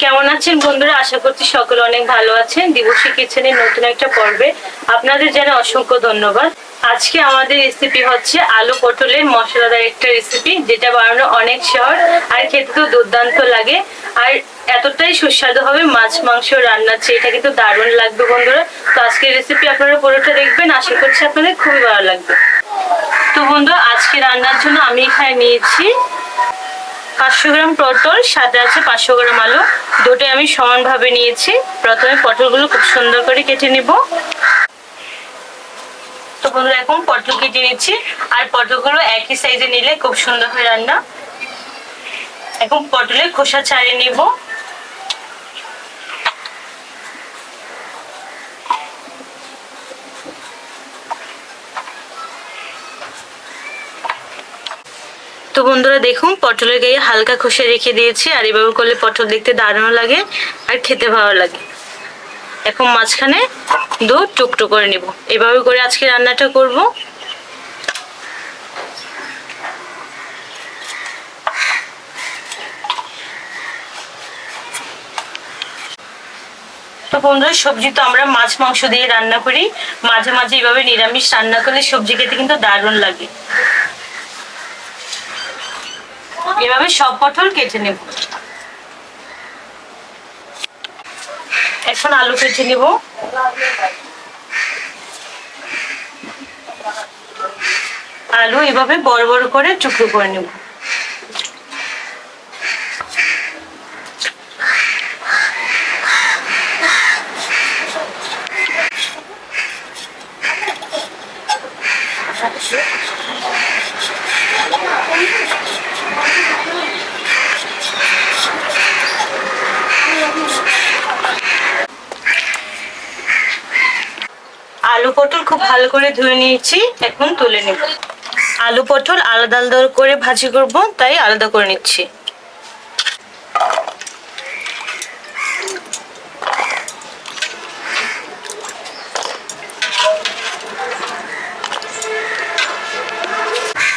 কেমন আছেন বন্ধুরা? আশা করছি সকলে অনেক ভালো আছেন। দিবসী কিচেনের নতুন একটা পর্বে আপনাদের জানাই অসংখ্য ধন্যবাদ। আজকে আমাদের রেসিপি হচ্ছে আলু পটলের মশলাদার একটা রেসিপি, যেটা বানানো অনেক সহজ আর খেতে তো দুর্দান্ত লাগে। আর এতটাই সুস্বাদু হবে, মাছ মাংস রান্নার চেয়ে এটা কিন্তু দারুণ লাগবে বন্ধুরা। তো আজকের রেসিপি আপনারা পুরোটা দেখবেন, আশা করছি আপনাদের খুবই ভালো লাগবে। তো বন্ধুরা, আজকে রান্নার জন্য আমি এখানে নিয়েছি 500 গ্রাম পটল, সাথে আছে 500 গ্রাম আলু। দুটোই আমি সমানভাবে নিয়েছি। প্রথমে পটলগুলো খুব সুন্দর করে কেটে নিব। তো বন্ধুরা, এখন পটল কেটে নিচ্ছি। আর পটলগুলো একই সাইজে নিলে খুব সুন্দর হয় রান্না। এখন পটলের খোসা ছাড়িয়ে নিব। তো বন্ধুরা দেখুন, পটলের গায়ে হালকা খোসা রেখে দিয়েছি। আর এভাবে করলে পটল দেখতে দারুণ লাগে আর খেতে ভালো লাগে। এখন মাঝখানে দু টুকরো করে নিব। এভাবে করে আজকে রান্নাটা করব। তো বন্ধুরা, সবজি তো আমরা মাছ মাংস দিয়ে রান্না করি, মাঝে মাঝে এভাবে নিরামিষ রান্না করলে সবজি খেতে কিন্তু দারুণ লাগে। এভাবে সব পটল কেটে নেব। এখন আলু কেটে নেব। আলু এভাবে বড় বড় করে টুকরো করে নেব। আলু পটল খুব ভালো করে ধুয়ে নিয়েছি, এখন তুলে নেব। আলু পটল আলাদা আলাদা করে ভাজি করব, তাই আলাদা করে নিচ্ছি।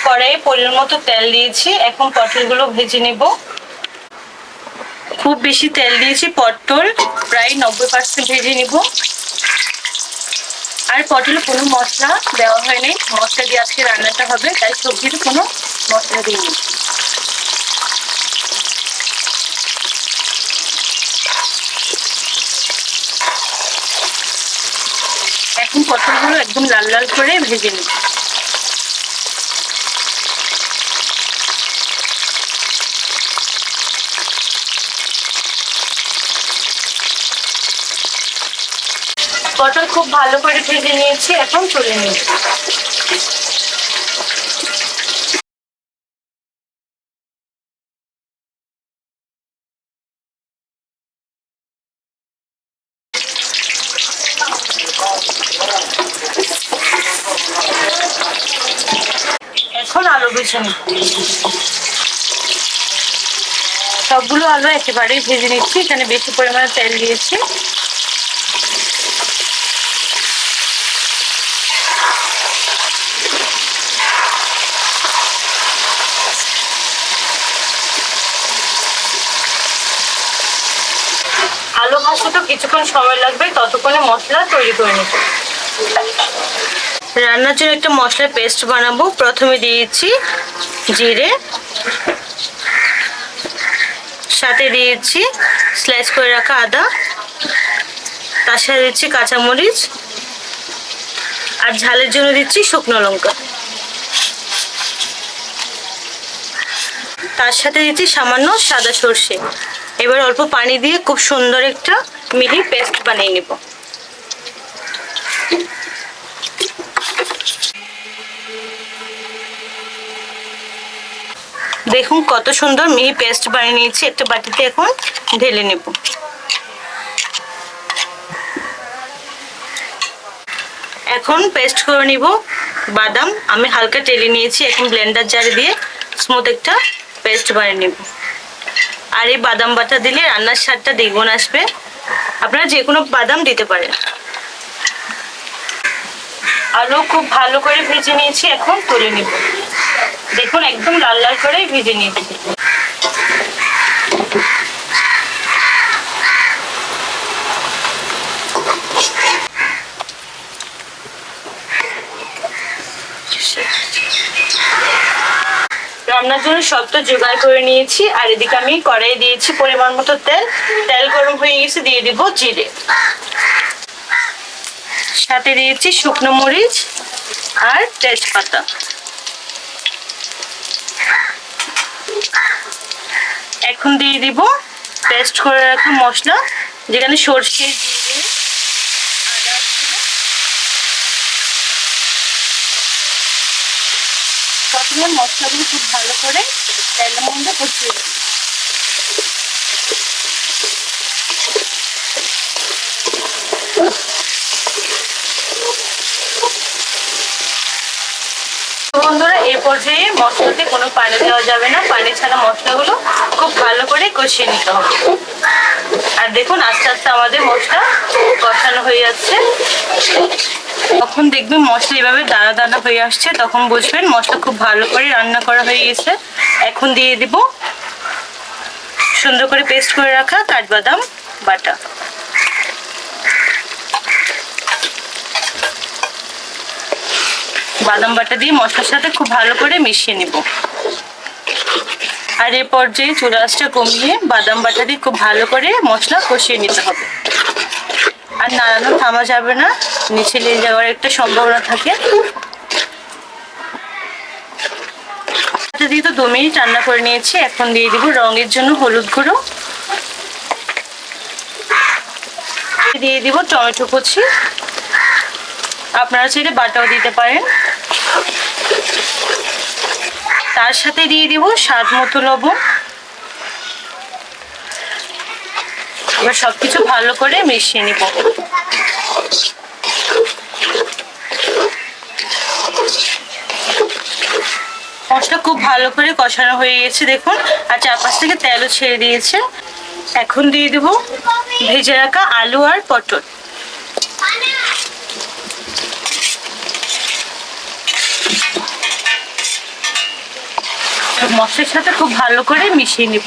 কড়াইয়ে পরিমাণ মতো তেল দিয়েছি, এখন পটলগুলো ভেজে নেব। খুব বেশি তেল দিয়েছি, পটল প্রায় 90% ভেজে নিব। আর পটলে কোনো মশলা দেওয়া হয়নি, মশলা দিয়ে আজকে রান্নাটা হবে, তাই সবজিতে কোনো মশলা দিইনি। এখন পটলগুলো একদম লাল লাল করে ভেজে নিব। পটল খুব ভালো করে ভেজে নিয়েছি, এখন তুলে নিব। এখন আলু ভেজে নিব। সবগুলো আলু একেবারেই ভেজে নিচ্ছি, এখানে বেশি পরিমাণে তেল দিয়েছি। আলু ভাজতে তো কিছুক্ষণ সময় লাগবে, ততক্ষণে মশলা তৈরি করে নিব। রান্নার জন্য একটা মশলার পেস্ট বানাবো। প্রথমে দিয়েছি জিরে, সাথে দিয়েছি স্লাইস করে রাখা আদা, তার সাথে দিচ্ছি কাঁচামরিচ, আর ঝালের জন্য দিচ্ছি শুকনো লঙ্কা। তার সাথে দিচ্ছি সামান্য সাদা সর্ষে। এবার অল্প পানি দিয়ে খুব সুন্দর একটা মিহি পেস্ট বানিয়ে নেব। দেখুন কত সুন্দর মিহি পেস্ট বানিয়ে নিয়েছি। একটা বাটিতে এখন ঢেলে নেব। এখন পেস্ট করে নিব বাদাম। আমি হালকা টেলে নিয়েছি, এখন ব্লেন্ডার জারে দিয়ে স্মুথ একটা পেস্ট বানিয়ে নেব। আর এই বাদাম বাটা দিলে রান্নার স্বাদটা দ্বিগুণ আসবে। আপনারা যে কোনো বাদাম দিতে পারেন। আলু খুব ভালো করে ভেজে নিয়েছি, এখন তুলে নেব। দেখুন একদম লাল লাল করে ভেজে নিয়েছি। রান্নার জন্য সব তো জোগাড় করে নিয়েছি। আর এদিকে আমি কড়াই দিয়েছি পরিমাণ মতো তেল। তেল গরম হয়ে গেছে, দিয়ে দিব জিরে, সাথে দিয়েছি শুকনো মরিচ আর তেজপাতা। এখন দিয়ে দিব পেস্ট করে রাখা মশলা, যেখানে সরষে, জিরে, আদা ছিল। প্রথমে মশলাগুলো খুব ভালো করে তেলের মধ্যে কষিয়ে দিই। বন্ধুরা, এই পর্যায়ে মশলাতে কোনো পানি দেওয়া যাবে না। পানি ছাড়া মশলাগুলো খুব ভালো করে কষিয়ে নিতে হবে। আর দেখুন আস্তে আস্তে আমাদের মশলা কষানো হয়ে যাচ্ছে। তখন দেখবেন মশলা এভাবে দানা দানা হয়ে আসছে, তখন বুঝবেন মশলা খুব ভালো করে রান্না করা হয়ে গেছে। এখন দিয়ে দিব সুন্দর করে পেস্ট করে রাখা কাঠবাদাম বাটা। বাদাম বাটা দিয়ে মশলার সাথে খুব ভালো করে মিশিয়ে নিব। আর এই পর্যায়ে চুলা আঁচটা কমিয়ে বাদাম বাটা দিয়ে খুব ভালো করে মশলা কষিয়ে নিতে হবে। আর নাড়ানো থামা যাবে না, নিচে লেগে যাওয়ার একটা সম্ভাবনা থাকে। দিয়ে তো 2 মিনিট রান্না করে নিয়েছি। এখন দিয়ে দিব রঙের জন্য হলুদ গুঁড়ো, দিয়ে দিব টমেটো কুচি, আপনারা চাইলে বাটাও দিতে পারেন। তার সাথে দিয়ে দিব স্বাদ মতো লবণ। এবার সবকিছু ভালো করে মিশিয়ে নিব। মশলা খুব ভালো করে কষানো হয়ে গেছে দেখুন, আর চারপাশ থেকে তেলও ছেড়ে দিয়েছে। এখন দিয়ে দেব ভেজে রাখা আলু আর পটল। মশলার সাথে খুব ভালো করে মিশিয়ে নিব।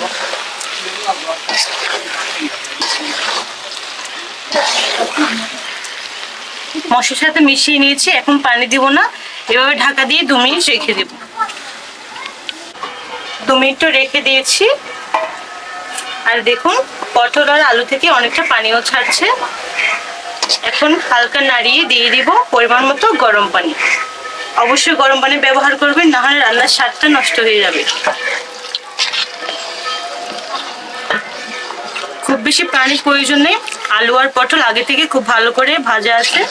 মশলার সাথে মিশিয়ে নিয়েছি, এখন পানি দিব না। এভাবে ঢাকা দিয়ে 2 মিনিট রেখে দেব। 2 মিনিট রেখে দিয়েছি। আর দেখুন পটল আর আলু থেকে অনেকটা পানিও ছাড়ছে। এখন হালকা নাড়িয়ে দিয়ে দিব পরিমাণ মতো গরম পানি। অবশ্যই গরম পানি ব্যবহার করবেন, না হলে রান্নার স্বাদটা নষ্ট হয়ে যাবে। খুব বেশি পানির প্রয়োজন নেই, আলু আর পটল আগে থেকে খুব ভালো করে ভাজা আছে।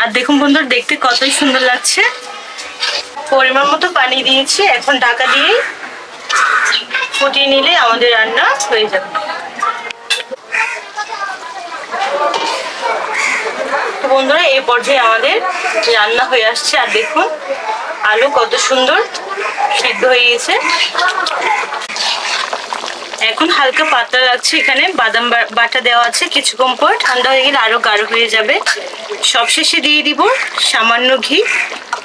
আর দেখুন বন্ধুরা, দেখতে কতই সুন্দর লাগছে। পরিমাণ মতো পানি দিয়েছি, এখন ঢাকা দিয়ে ফুটিয়ে নিলে আমাদের রান্না হয়ে যাবে। তো বন্ধুরা, এই পর্যায়ে আমাদের রান্না হয়ে আসছে। আর দেখুন আলু কত সুন্দর সিদ্ধ হয়ে গেছে। এখন হালকা পাতলা লাগছে, এখানে বাদাম বাটা দেওয়া আছে। কিছুক্ষণ পর ঠান্ডা হয়ে গেলে আরো গাঢ় হয়ে যাবে। সবশেষে দিয়ে দিব সামান্য ঘি।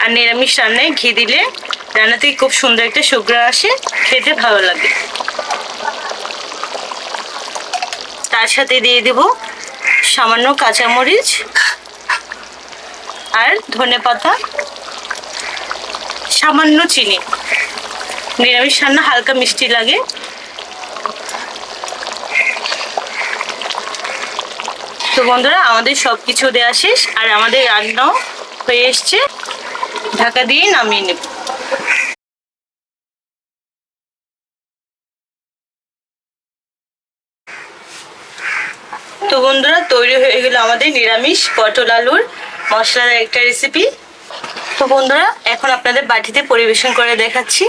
আর নিরামিষ রান্নায় ঘি দিলে রান্না থেকে খুব সুন্দর একটা সুঘ্রাণ আসে, খেতে ভালো লাগে। তার সাথে দিয়ে দিব সামান্য কাঁচামরিচ আর ধনেপাতা, সামান্য চিনি। নিরামিষ রান্না হালকা মিষ্টি লাগে। তো বন্ধুরা, আমাদের সবকিছু দেওয়া শেষ আর আমাদের রান্নাও হয়ে এসছে। ঢাকা দিয়ে নামিয়ে নেব। তো বন্ধুরা, তৈরি হয়ে গেল আমাদের নিরামিষ পটল আলুর মশলাদার একটা রেসিপি। তো বন্ধুরা, এখন আপনাদের বাটিতে পরিবেশন করে দেখাচ্ছি।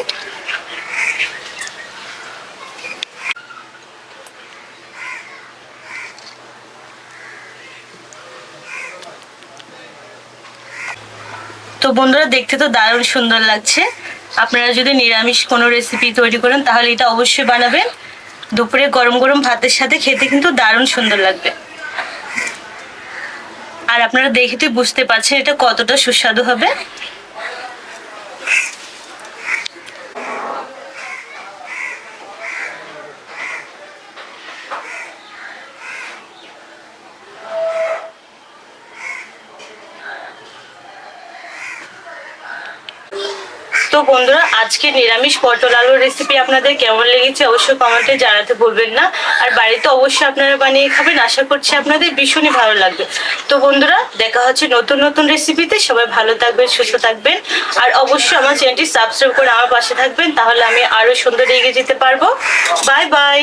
তো বন্ধুরা, দেখতে তো দারুণ সুন্দর লাগছে। আপনারা যদি নিরামিষ কোনো রেসিপি তৈরি করেন তাহলে এটা অবশ্যই বানাবেন। দুপুরে গরম গরম ভাতের সাথে খেতে কিন্তু দারুণ সুন্দর লাগবে। আর আপনারা দেখে বুঝতে পারছেন এটা কতটা সুস্বাদু হবে। বন্ধুরা, আজকে নিরামিষ পটল আলুর রেসিপি আপনাদের কেমন লেগেছে অবশ্যই কমেন্টে জানাতে ভুলবেন না। আর বাড়িতে অবশ্যই আপনারা বানিয়ে খাবেন, আশা করছি আপনাদের ভীষণই ভালো লাগবে। তো বন্ধুরা, দেখা হচ্ছে নতুন নতুন রেসিপিতে। সবাই ভালো থাকবেন, সুস্থ থাকবেন, আর অবশ্যই আমার চ্যানেলটি সাবস্ক্রাইব করে আমার পাশে থাকবেন, তাহলে আমি আরো সুন্দর এগিয়ে যেতে পারবো। Bye bye.